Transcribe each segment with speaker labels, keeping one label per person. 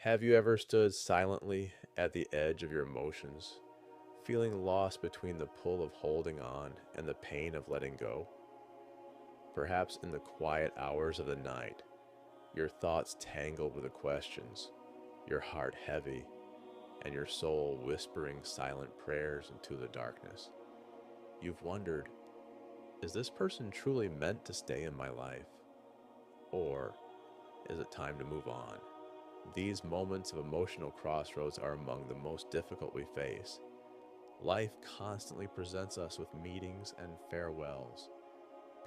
Speaker 1: Have you ever stood silently at the edge of your emotions, feeling lost between the pull of holding on and the pain of letting go? Perhaps in the quiet hours of the night, your thoughts tangled with the questions, your heart heavy, and your soul whispering silent prayers into the darkness. You've wondered, is this person truly meant to stay in my life? Or is it time to move on? These moments of emotional crossroads are among the most difficult we face. Life constantly presents us with meetings and farewells.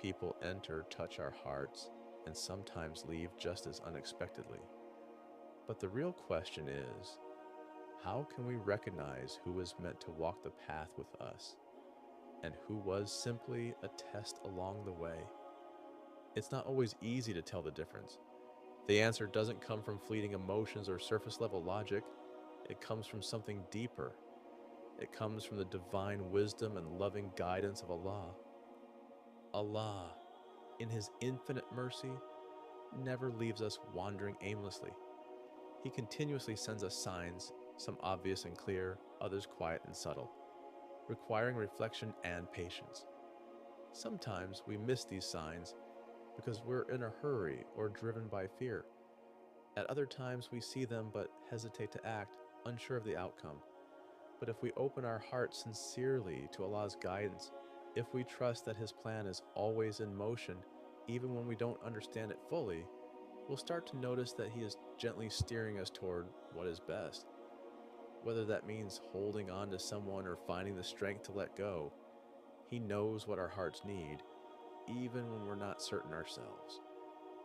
Speaker 1: People enter, touch our hearts, and sometimes leave just as unexpectedly. But the real question is, how can we recognize who is meant to walk the path with us and who was simply a test along the way? It's not always easy to tell the difference. The answer doesn't come from fleeting emotions or surface level logic. It comes from something deeper. It comes from the divine wisdom and loving guidance of Allah. Allah, in His infinite mercy, never leaves us wandering aimlessly. He continuously sends us signs, some obvious and clear, others quiet and subtle, requiring reflection and patience. Sometimes we miss these signs because we're in a hurry or driven by fear. At other times we see them but hesitate to act, unsure of the outcome. But if we open our hearts sincerely to Allah's guidance, if we trust that His plan is always in motion, even when we don't understand it fully, we'll start to notice that He is gently steering us toward what is best. Whether that means holding on to someone or finding the strength to let go, He knows what our hearts need, even when we're not certain ourselves.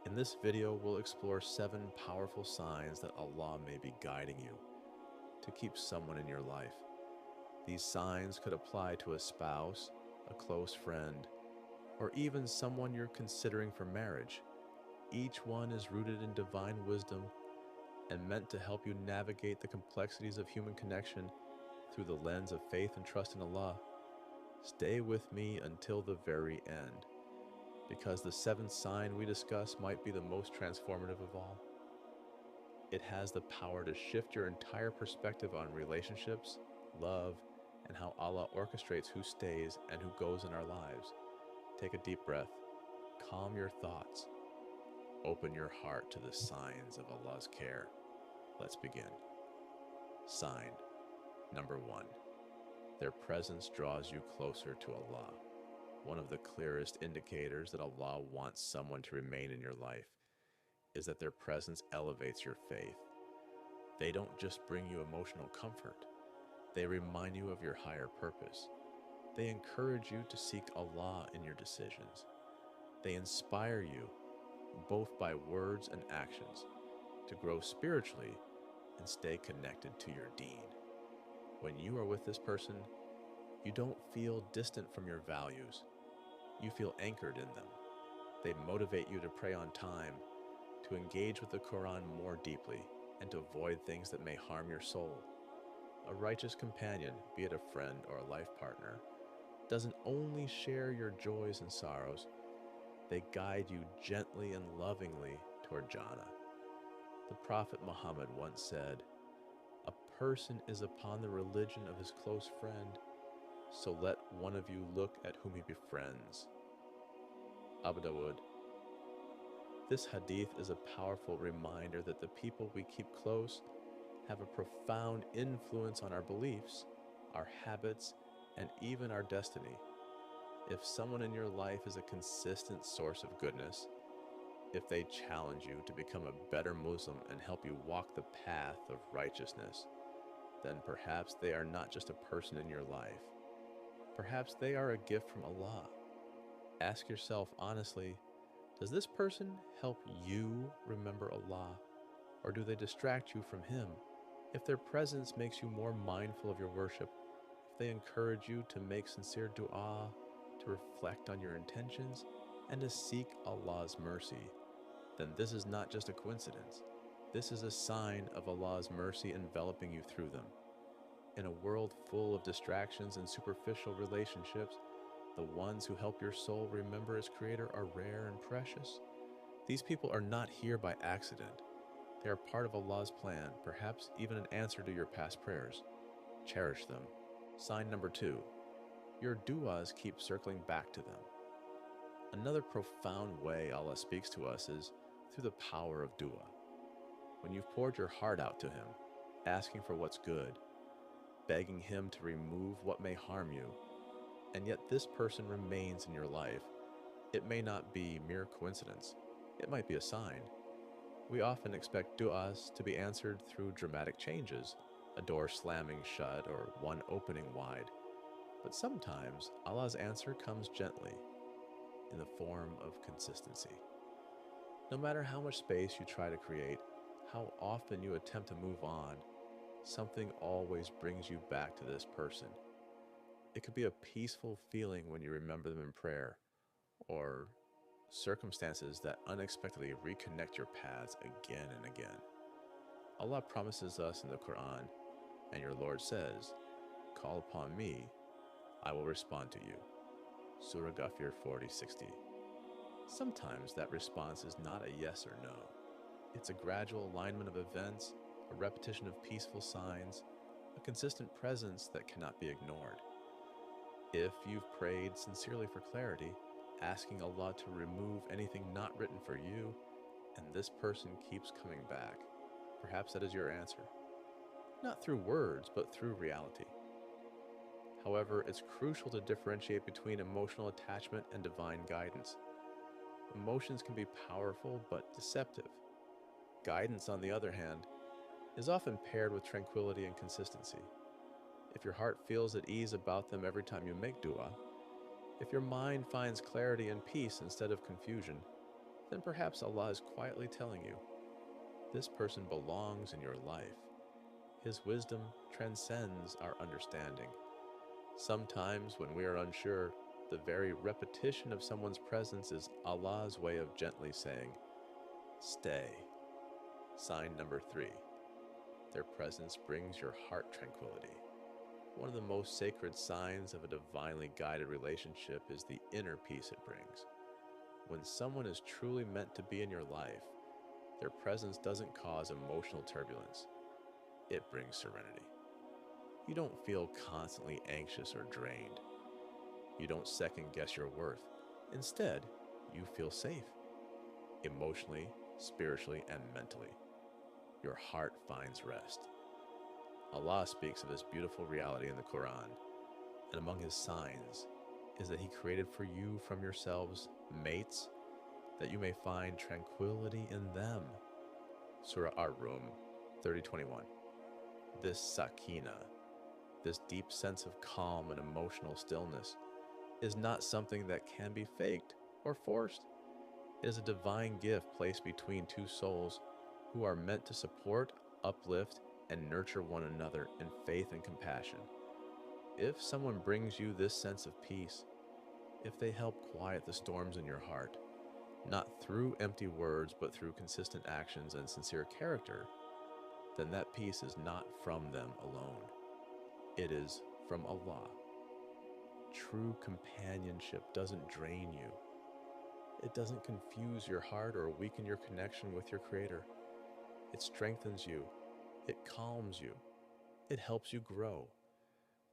Speaker 1: In this video, we'll explore 7 powerful signs that Allah may be guiding you to keep someone in your life. These signs could apply to a spouse, a close friend, or even someone you're considering for marriage. Each one is rooted in divine wisdom and meant to help you navigate the complexities of human connection through the lens of faith and trust in Allah. Stay with me until the very end, because the 7th sign we discuss might be the most transformative of all. It has the power to shift your entire perspective on relationships, love, and how Allah orchestrates who stays and who goes in our lives. Take a deep breath, calm your thoughts, open your heart to the signs of Allah's care. Let's begin. Sign number 1. Their presence draws you closer to Allah. One of the clearest indicators that Allah wants someone to remain in your life is that their presence elevates your faith. They don't just bring you emotional comfort, they remind you of your higher purpose. They encourage you to seek Allah in your decisions. They inspire you, both by words and actions, to grow spiritually and stay connected to your deen. When you are with this person, you don't feel distant from your values. You feel anchored in them. They motivate you to pray on time, to engage with the Quran more deeply, and to avoid things that may harm your soul. A righteous companion, be it a friend or a life partner, doesn't only share your joys and sorrows, they guide you gently and lovingly toward Jannah. The Prophet Muhammad once said, "A person is upon the religion of his close friend, so let one of you look at whom he befriends." Abu Dawood. This hadith is a powerful reminder that the people we keep close have a profound influence on our beliefs, our habits, and even our destiny. If someone in your life is a consistent source of goodness, if they challenge you to become a better Muslim and help you walk the path of righteousness, then perhaps they are not just a person in your life. Perhaps they are a gift from Allah. Ask yourself honestly, does this person help you remember Allah, or do they distract you from Him? If their presence makes you more mindful of your worship, if they encourage you to make sincere dua, to reflect on your intentions, and to seek Allah's mercy, then this is not just a coincidence. This is a sign of Allah's mercy enveloping you through them. In a world full of distractions and superficial relationships, the ones who help your soul remember its Creator are rare and precious. These people are not here by accident. They are part of Allah's plan, perhaps even an answer to your past prayers. Cherish them. Sign number 2. Your du'as keep circling back to them. Another profound way Allah speaks to us is through the power of du'a. When you've poured your heart out to Him, asking for what's good, begging Him to remove what may harm you, and yet this person remains in your life, it may not be mere coincidence. It might be a sign. We often expect du'as to be answered through dramatic changes, a door slamming shut or one opening wide. But sometimes Allah's answer comes gently, in the form of consistency. No matter how much space you try to create, how often you attempt to move on, something always brings you back to this person. It could be a peaceful feeling when you remember them in prayer, or circumstances that unexpectedly reconnect your paths again and again. Allah promises us in the Quran, and your Lord says, "Call upon me, I will respond to you." Surah Ghafir 40:60. Sometimes that response is not a yes or no. It's a gradual alignment of events, a repetition of peaceful signs, a consistent presence that cannot be ignored. If you've prayed sincerely for clarity, asking Allah to remove anything not written for you, and this person keeps coming back, perhaps that is your answer. Not through words, but through reality. However, it's crucial to differentiate between emotional attachment and divine guidance. Emotions can be powerful but deceptive. Guidance, on the other hand, is often paired with tranquility and consistency. If your heart feels at ease about them every time you make dua, if your mind finds clarity and peace instead of confusion, then perhaps Allah is quietly telling you, this person belongs in your life. His wisdom transcends our understanding. Sometimes, when we are unsure, the very repetition of someone's presence is Allah's way of gently saying, stay. Sign number 3. Their presence brings your heart tranquility. One of the most sacred signs of a divinely guided relationship is the inner peace it brings. When someone is truly meant to be in your life, their presence doesn't cause emotional turbulence. It brings serenity. You don't feel constantly anxious or drained. You don't second guess your worth. Instead, you feel safe, emotionally, spiritually, and mentally. Your heart finds rest. Allah speaks of this beautiful reality in the Quran, and among His signs is that He created for you from yourselves mates, that you may find tranquility in them. Surah Ar-Rum 30:21. This sakina, this deep sense of calm and emotional stillness, is not something that can be faked or forced. It is a divine gift placed between two souls who are meant to support, uplift, and nurture one another in faith and compassion. If someone brings you this sense of peace, if they help quiet the storms in your heart, not through empty words but through consistent actions and sincere character, then that peace is not from them alone. It is from Allah. True companionship doesn't drain you. It doesn't confuse your heart or weaken your connection with your Creator. It strengthens you. It calms you. It helps you grow.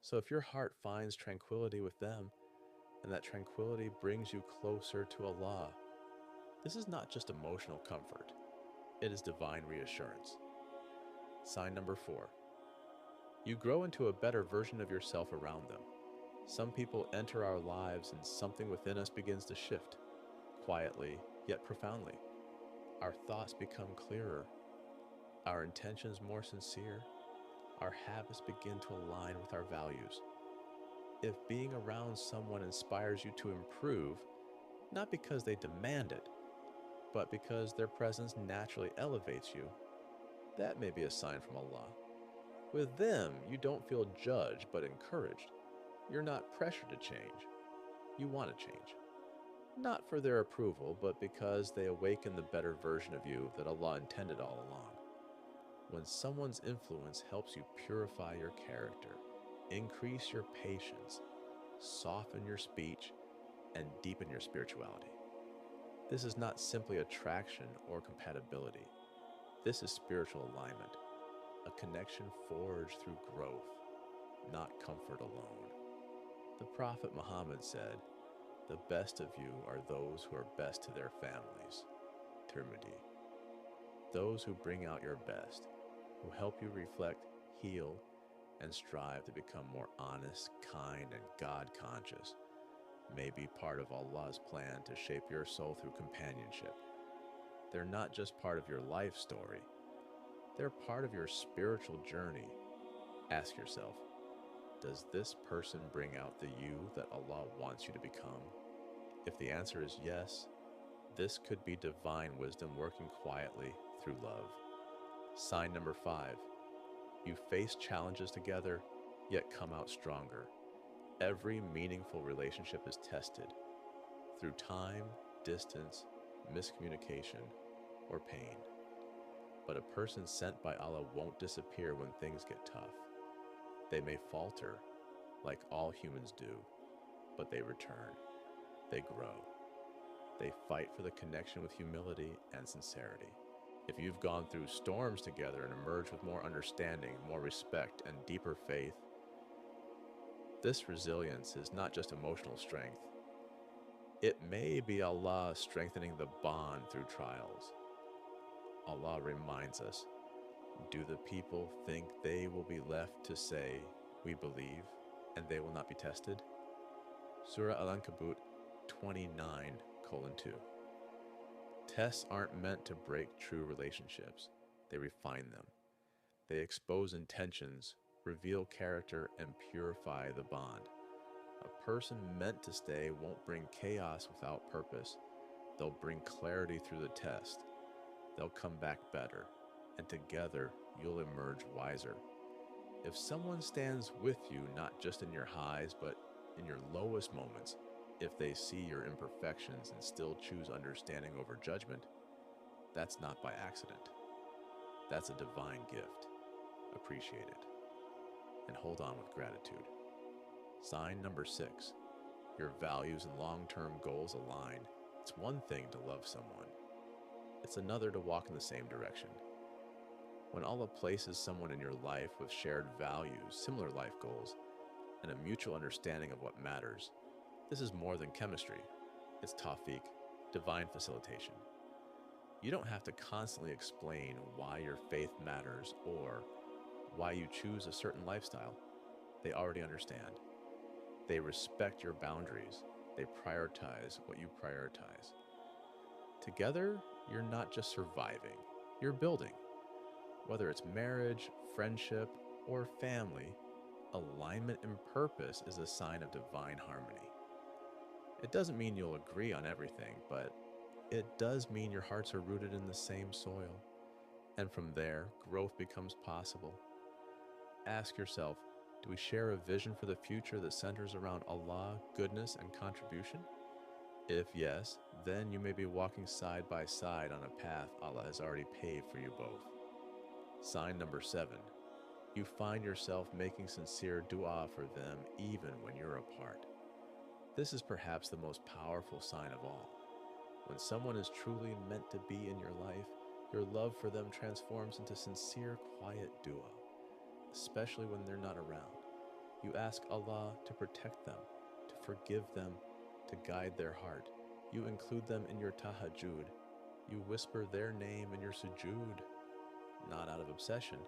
Speaker 1: So if your heart finds tranquility with them, and that tranquility brings you closer to Allah, this is not just emotional comfort. It is divine reassurance. Sign number 4. You grow into a better version of yourself around them. Some people enter our lives and something within us begins to shift, quietly yet profoundly. Our thoughts become clearer, our intentions more sincere, our habits begin to align with our values. If being around someone inspires you to improve, not because they demand it, but because their presence naturally elevates you, that may be a sign from Allah. With them, you don't feel judged but encouraged. You're not pressured to change. You want to change. Not for their approval, but because they awaken the better version of you that Allah intended all along. When someone's influence helps you purify your character, increase your patience, soften your speech, and deepen your spirituality, this is not simply attraction or compatibility. This is spiritual alignment, a connection forged through growth, not comfort alone. The Prophet Muhammad said, "The best of you are those who are best to their families." Tirmidhi. Those who bring out your best, who help you reflect, heal, and strive to become more honest, kind, and God conscious, may be part of Allah's plan to shape your soul through companionship. They're not just part of your life story, they're part of your spiritual journey. Ask yourself, does this person bring out the you that Allah wants you to become? If the answer is yes, this could be divine wisdom working quietly through love. Sign number 5. You face challenges together, yet come out stronger. Every meaningful relationship is tested through time, distance, miscommunication, or pain. But a person sent by Allah won't disappear when things get tough. They may falter, like all humans do, but they return. They grow. They fight for the connection with humility and sincerity. If you've gone through storms together and emerged with more understanding, more respect, and deeper faith, this resilience is not just emotional strength. It may be Allah strengthening the bond through trials. Allah reminds us, do the people think they will be left to say, "We believe," and they will not be tested? Surah Al-Ankabut 29:2. Tests aren't meant to break true relationships. They refine them. They expose intentions, reveal character, and purify the bond. A person meant to stay won't bring chaos without purpose. They'll bring clarity through the test. They'll come back better, and together you'll emerge wiser. If someone stands with you not just in your highs, but in your lowest moments, if they see your imperfections and still choose understanding over judgment, that's not by accident. That's a divine gift. Appreciate it. And hold on with gratitude. Sign number 6. Your values and long-term goals align. It's one thing to love someone. It's another to walk in the same direction. When Allah places someone in your life with shared values, similar life goals, and a mutual understanding of what matters, this is more than chemistry. It's tawfiq, divine facilitation. You don't have to constantly explain why your faith matters or why you choose a certain lifestyle. They already understand. They respect your boundaries. They prioritize what you prioritize. Together, you're not just surviving, you're building. Whether it's marriage, friendship, or family, alignment and purpose is a sign of divine harmony. It doesn't mean you'll agree on everything, but it does mean your hearts are rooted in the same soil. And from there, growth becomes possible. Ask yourself, do we share a vision for the future that centers around Allah, goodness, and contribution? If yes, then you may be walking side by side on a path Allah has already paved for you both. Sign number 7. You find yourself making sincere dua for them even when you're apart. This is perhaps the most powerful sign of all. When someone is truly meant to be in your life, your love for them transforms into sincere, quiet dua, especially when they're not around. You ask Allah to protect them, to forgive them, to guide their heart. You include them in your tahajjud. You whisper their name in your sujood, not out of obsession,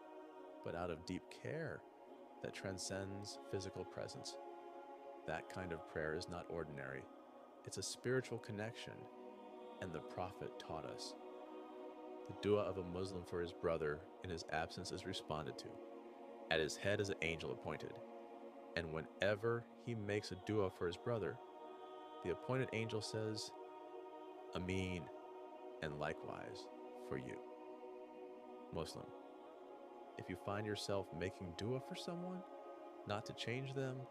Speaker 1: but out of deep care that transcends physical presence. That kind of prayer is not ordinary. It's a spiritual connection, and the Prophet taught us. The dua of a Muslim for his brother in his absence is responded to. At his head is an angel appointed, and whenever he makes a dua for his brother, the appointed angel says, "Ameen," and likewise for you. Muslim, if you find yourself making dua for someone, not to change them,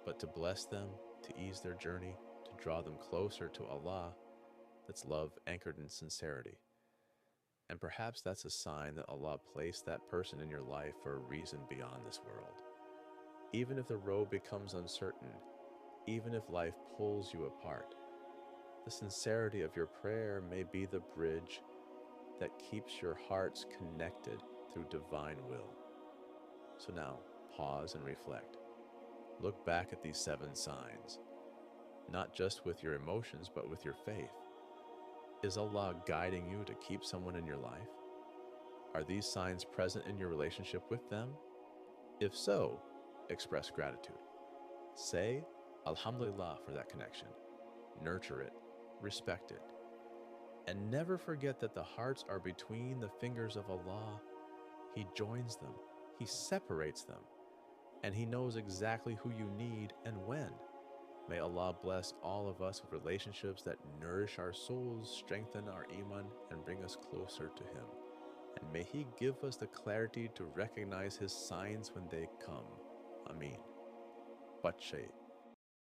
Speaker 1: but to bless them, to ease their journey, to draw them closer to Allah, that's love anchored in sincerity. And perhaps that's a sign that Allah placed that person in your life for a reason beyond this world. Even if the road becomes uncertain, even if life pulls you apart, the sincerity of your prayer may be the bridge that keeps your hearts connected through divine will. So now, pause and reflect. Look back at these 7 signs, not just with your emotions, but with your faith. Is Allah guiding you to keep someone in your life? Are these signs present in your relationship with them? If so, express gratitude. Say Alhamdulillah for that connection. Nurture it, respect it, and never forget that the hearts are between the fingers of Allah. He joins them, He separates them, and He knows exactly who you need and when. May Allah bless all of us with relationships that nourish our souls, strengthen our iman, and bring us closer to Him. And may He give us the clarity to recognize His signs when they come. Ameen. Bache.